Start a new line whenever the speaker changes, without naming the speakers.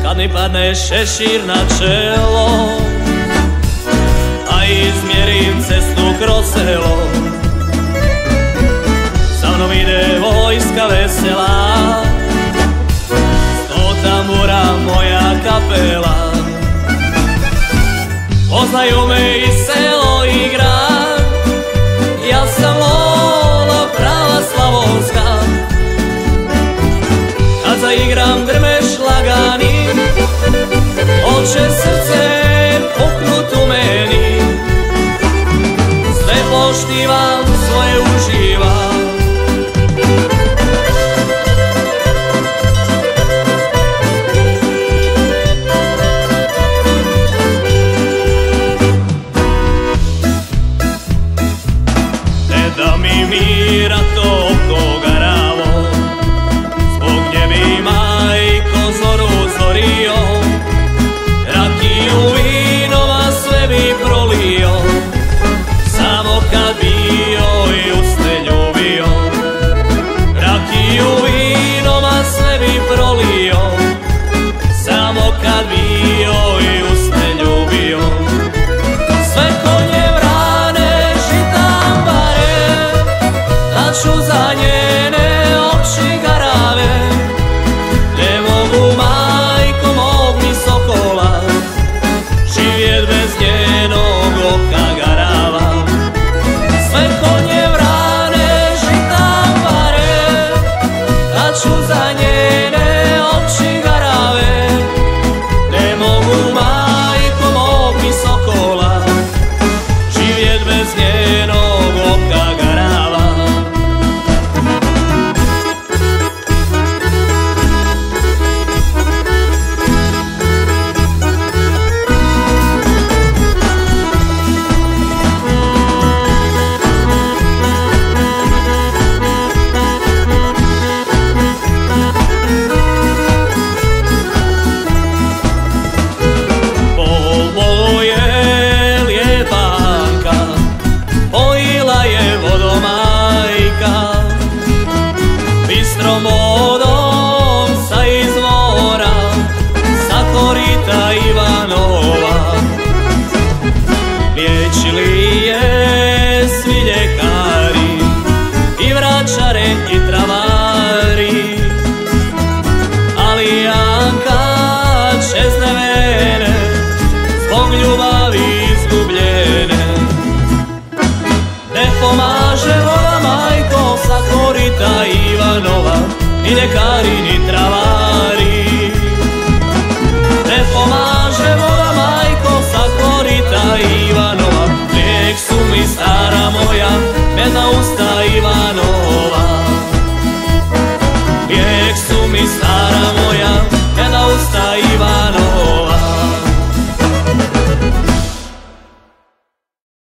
Kad mi padne šešir na čelo, a izmjerim cestu kroz selo, sa mnom ide vojska vesela, sto tambura moja kapela. Poznaju me i selo i grad, ja sam Lola prava slavonska. Kad zaigram grmeš lagani, hoće srce puknut u meni. Sve poštivam, svoje uživam. Ne da mi mira toko garavo, zbog nje bi majko zoru zorio, rakiju vinova sve bi prolio, samo kad bi joj usne ljubio. Rakiju vinova sve bi prolio, samo kad bi joj usne ljubio. Sve konje vrane, žitambare, da ću za njene oči garave. Ne mogu, majko mog mi sokola, živjet bez njenog oka garava. Sve konje vrane, žitambare, da ću za njene oči garave. Ne mogu, majko mog mi sokola, živjet bez njenog oka garava. Bol je lijepanka, pojila je vodomajka, bistrom vodom sa izvora, sa korita Ivanova. Liječili je svi ljekari, i vračare i travari, ali Janka čezne vene, zbog ljubavi izgubljene. Ne pomaže voda, majko, sa korita Ivanova, ni ljekari ni